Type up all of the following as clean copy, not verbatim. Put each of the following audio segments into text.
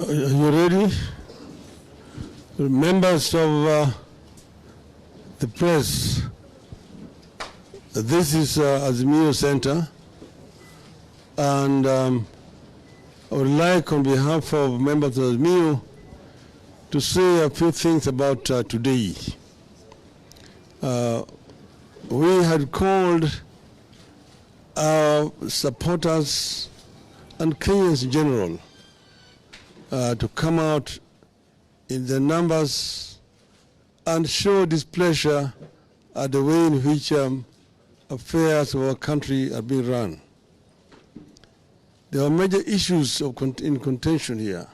Are you ready? Members of the press, this is Azimio Center, and I would like, on behalf of members of Azimio, to say a few things about today. We had called our supporters and Kenyans in general to come out in the numbers and show displeasure at the way in which affairs of our country are being run. There are major issues in contention here.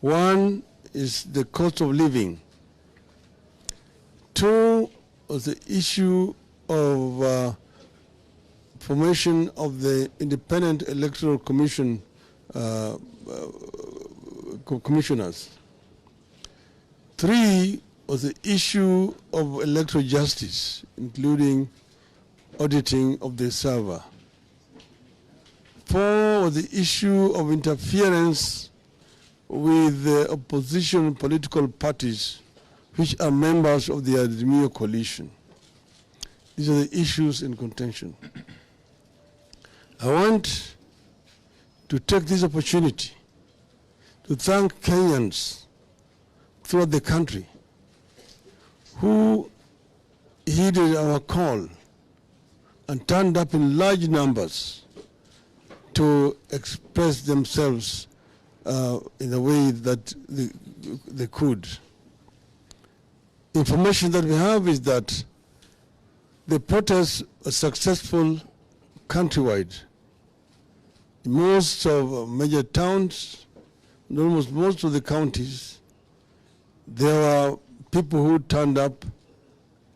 One is the cost of living. Two was the issue of formation of the Independent Electoral Commission commissioners. Three was the issue of electoral justice, including auditing of the server. Four was the issue of interference with the opposition political parties which are members of the Azimio coalition. These are the issues in contention. I want to take this opportunity to thank Kenyans throughout the country who heeded our call and turned up in large numbers to express themselves in a way that they could. Information that we have is that the protests were successful countrywide. In most of major towns, in almost most of the counties, there were people who turned up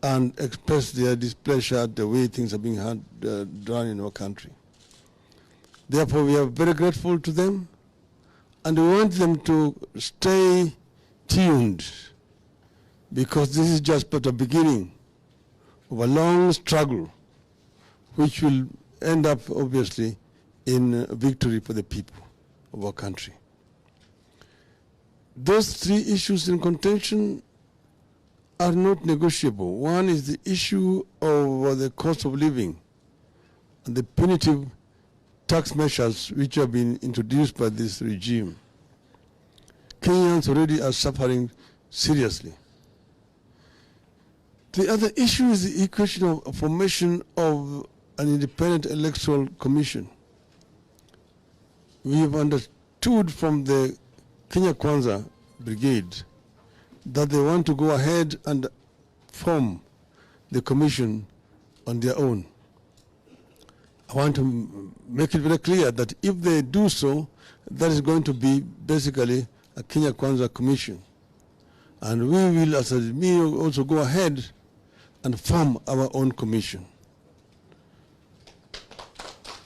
and expressed their displeasure at the way things are being done in our country. Therefore, we are very grateful to them, and we want them to stay tuned, because this is just but a beginning of a long struggle which will end up, obviously, in victory for the people of our country. Those three issues in contention are not negotiable. One is the issue of the cost of living and the punitive tax measures which have been introduced by this regime. Kenyans already are suffering seriously. The other issue is the question of formation of an independent electoral commission. We have understood from the Kenya Kwanza Brigade that they want to go ahead and form the commission on their own. I want to make it very clear that if they do so, that is going to be basically a Kenya Kwanza commission. And we will, as Azimio, also go ahead and form our own commission.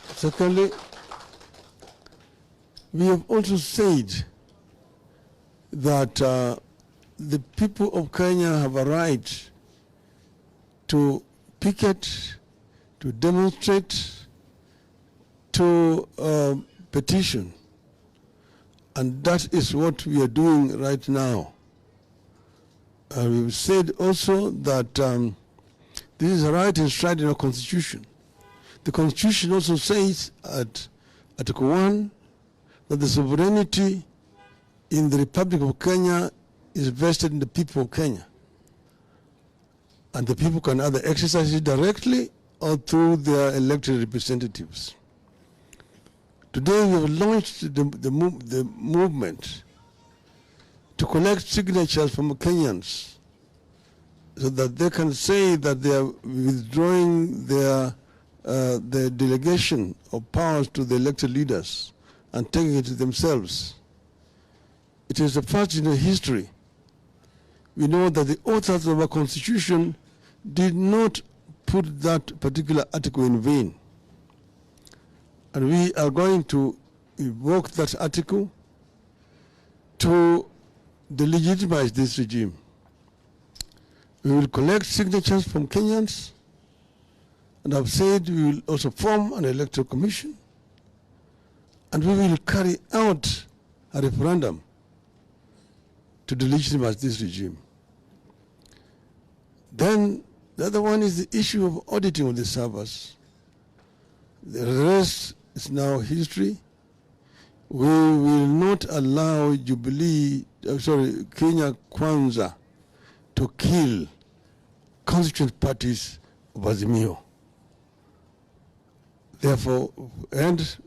Secondly, we have also said that the people of Kenya have a right to picket, to demonstrate, to petition. And that is what we are doing right now. We've said also that this is a right enshrined in our Constitution. The Constitution also says at Article 1 that the sovereignty in the Republic of Kenya is vested in the people of Kenya. And the people can either exercise it directly or through their elected representatives. Today we have launched the movement to collect signatures from Kenyans so that they can say that they are withdrawing their delegation of powers to the elected leaders and taking it to themselves. It is the first in the history. We know that the authors of our Constitution did not put that particular article in vain. And we are going to invoke that article to delegitimize this regime. We will collect signatures from Kenyans, and I've said we will also form an electoral commission, and we will carry out a referendum to delegitimize this regime. Then the other one is the issue of auditing of the servers. The rest is now history. We will not allow Kenya Kwanza to kill constituent parties of Azimio. Therefore, end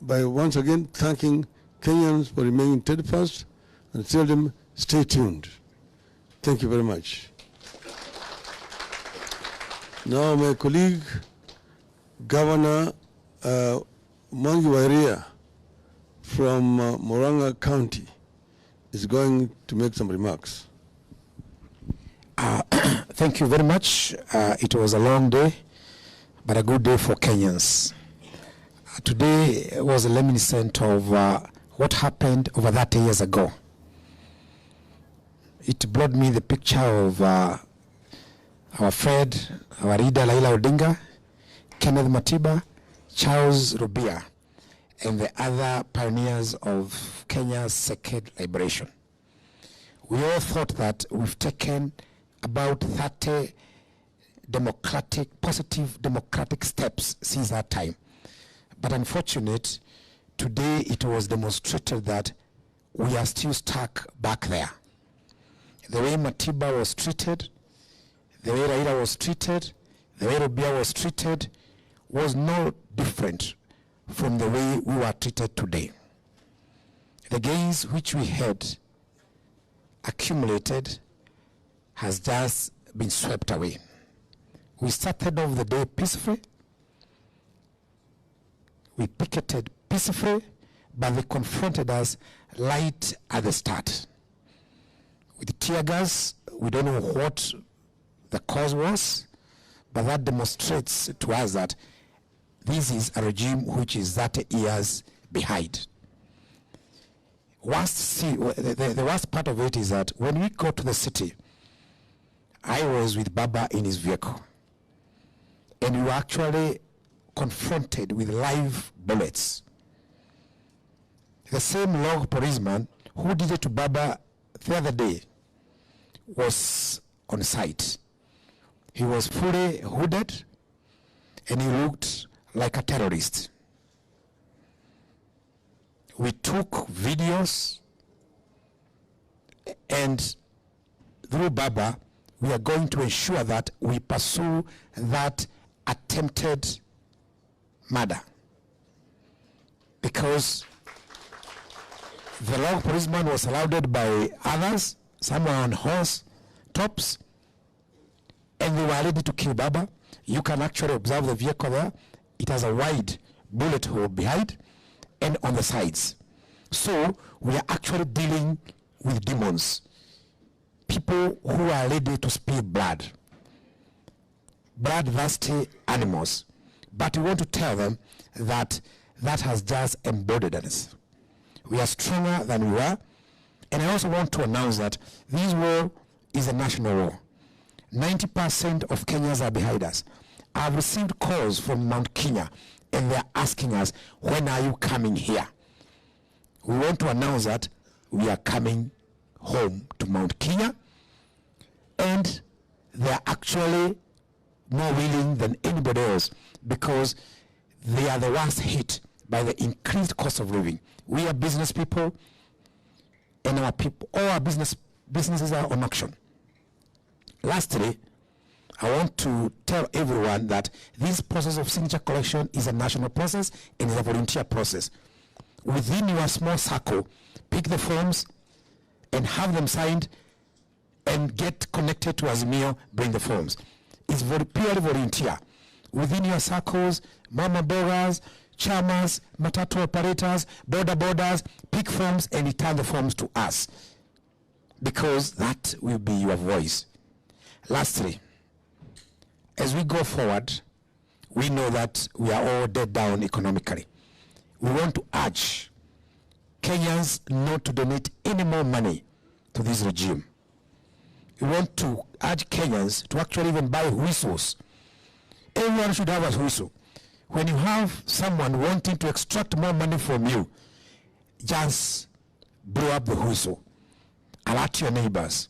by once again thanking Kenyans for remaining steadfast and tell them stay tuned. Thank you very much. Now my colleague, Governor Mwangi Wairia from Murang'a County is going to make some remarks. Thank you very much. It was a long day, but a good day for Kenyans. Today was reminiscent of what happened over 30 years ago. It brought me the picture of our friend, our leader Raila Odinga, Kenneth Matiba, Charles Rubia, and the other pioneers of Kenya's second liberation. We all thought that we've taken about 30 positive democratic steps since that time. But unfortunately, today it was demonstrated that we are still stuck back there. The way Matiba was treated, the way Raila was treated, the way Rubia was treated was no different from the way we were treated today. The gains which we had accumulated has just been swept away. We started off the day peacefully. We picketed peacefully, but they confronted us right at the start. With tear gas, we don't know what the cause was, but that demonstrates to us that this is a regime which is 30 years behind. The worst part of it is that when we got to the city, I was with Baba in his vehicle, and we were actually confronted with live bullets. The same log policeman who did it to Baba the other day was on site. He was fully hooded, and he looked like a terrorist. We took videos, and through Baba, we are going to ensure that we pursue that attempted murder. Because the log policeman was surrounded by others, some were on horse tops, and they were ready to kill Baba. You can actually observe the vehicle there. It has a wide bullet hole behind and on the sides. So we are actually dealing with demons, people who are ready to spill blood, bloodthirsty animals. But we want to tell them that that has just embodied us. We are stronger than we were. And I also want to announce that this war is a national war. 90% of Kenyans are behind us. I've received calls from Mount Kenya, and they're asking us, when are you coming here? We want to announce that we are coming home to Mount Kenya, and they're actually more willing than anybody else because they are the worst hit by the increased cost of living. We are business people, and our people, all our businesses are on auction. Lastly, I want to tell everyone that this process of signature collection is a national process and is a volunteer process. Within your small circle, pick the forms and have them signed and get connected to Azimio, bring the forms. It's purely volunteer. Within your circles, mama bogas, chamas, matatu operators, borders, pick forms and return the forms to us, because that will be your voice. Lastly, as we go forward, we know that we are all dead down economically. we want to urge Kenyans not to donate any more money to this regime. We want to urge Kenyans to actually even buy whistles. Everyone should have a whistle. When you have someone wanting to extract more money from you, just blow up the whistle. Alert your neighbors.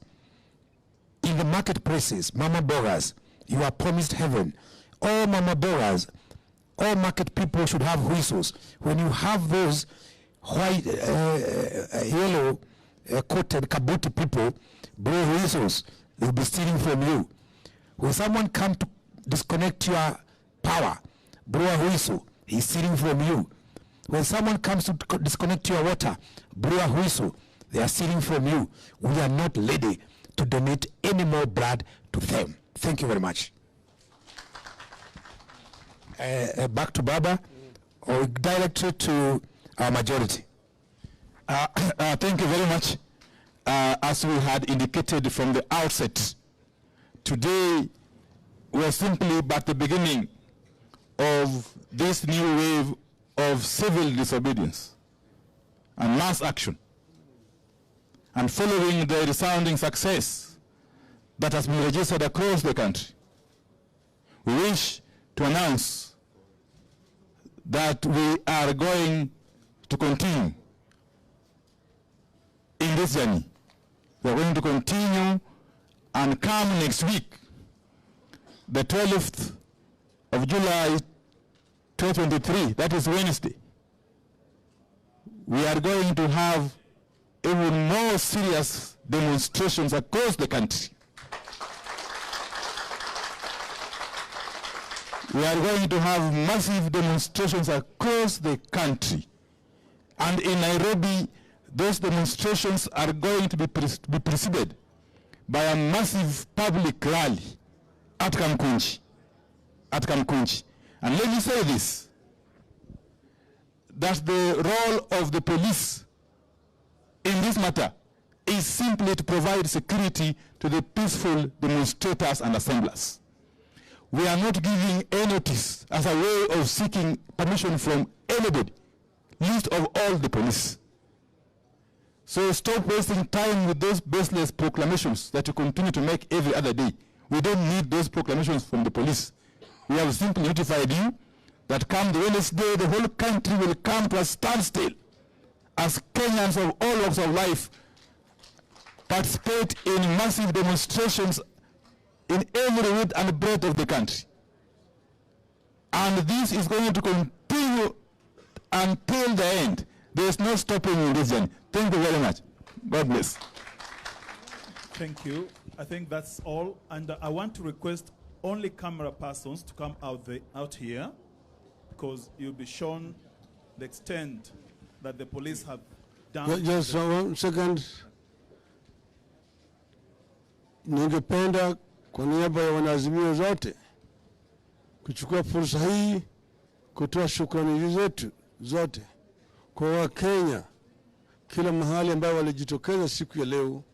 In the marketplaces, mama bogas, you are promised heaven. All mama bogas, all market people should have whistles. When you have those white, yellow coated kabuti people blow whistles, they'll be stealing from you. When someone come to disconnect your power, blow a whistle, he's stealing from you. When someone comes to disconnect your water, blow a whistle, they are stealing from you. We are not ready to donate any more blood to them. Thank you very much. Back to Baba, or directly to our majority. Thank you very much. As we had indicated from the outset, today we are simply but the beginning of this new wave of civil disobedience and mass action. And following the resounding success that has been registered across the country, we wish to announce that we are going to continue in this journey. We are going to continue, and come next week, the 12th of July 2023, that is Wednesday, we are going to have even more serious demonstrations across the country. We are going to have massive demonstrations across the country. And in Nairobi, those demonstrations are going to be preceded by a massive public rally at Kamkunji. And let me say this, that the role of the police in this matter is simply to provide security to the peaceful demonstrators and assemblers. We are not giving a notice as a way of seeking permission from anybody, least of all the police. So stop wasting time with those baseless proclamations that you continue to make every other day. We don't need those proclamations from the police. We have simply notified you that come the Wednesday, the whole country will come to a standstill as Kenyans of all walks of life participate in massive demonstrations in every width and breadth of the country. And this is going to continue until the end. There is no stopping in this journey. Thank you very much. God bless. Thank you. I think that's all. And I want to request only camera persons to come out here, because you'll be shown the extent that the police have done. Just 1 second. Ningependa kwa niaba ya wanaazimio zote kuchukua fursa hii kutoa shukrani zetu zote kwa Wakenya kila mahali ambao walijitokeza siku ya leo,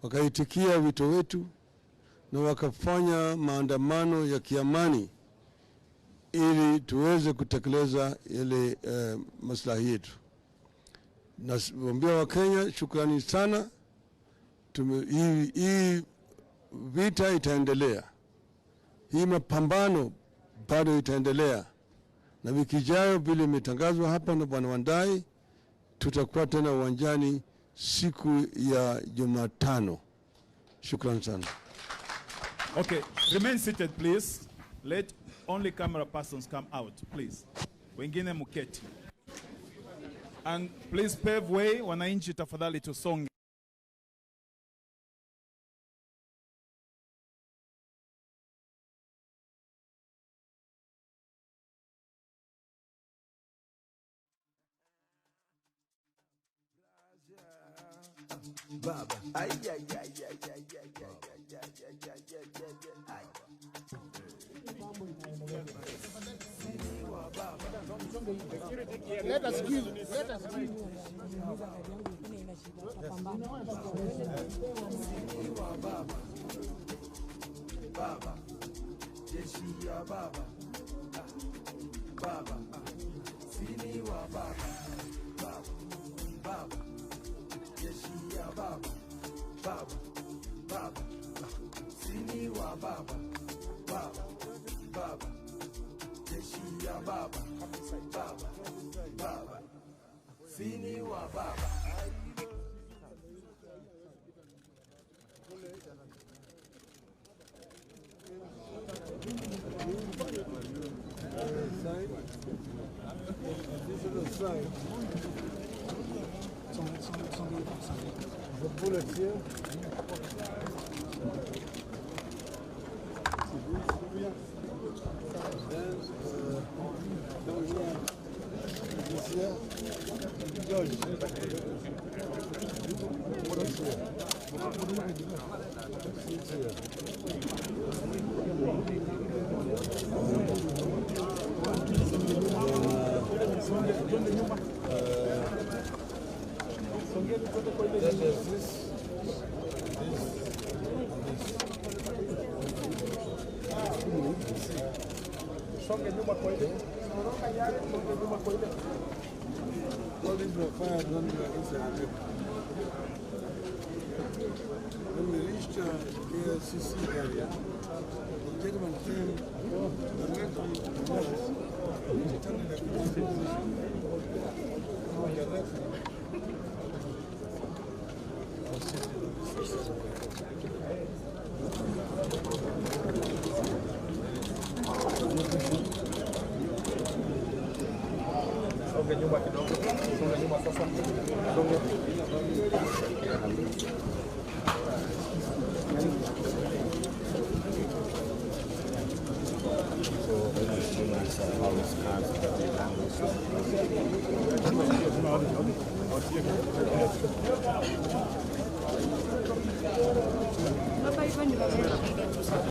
wakaitikia wito wetu na wakafanya maandamano ya kiamani ili tuweze kutekeleza ile maslahi yetu. Nawaambia Wakenya shukrani sana. Hii vita itaendelea. Hii mapambano bado itaendelea. Na wiki ijayo vile imetangazwa hapa na Bwana Wandai, tutakuwa tena uwanjani siku ya Jumatano. Shukrani sana. Okay, remain seated please. Let only camera persons come out, please. Wengine muketi. And please pave way, wananchi tafadhali tusonge. Baba, ay, ay, ay, ay, ay, ay, ay, ay, Let us give. Baba, jeshi ya baba, baba, sini wa baba, baba, baba, jeshi ya baba, baba, baba, sini wa baba, baba, baba, jeshi ya baba, baba, baba, sini wa baba. The bullets here. When we reached KLCC area, the gentleman came directly to us. He turned the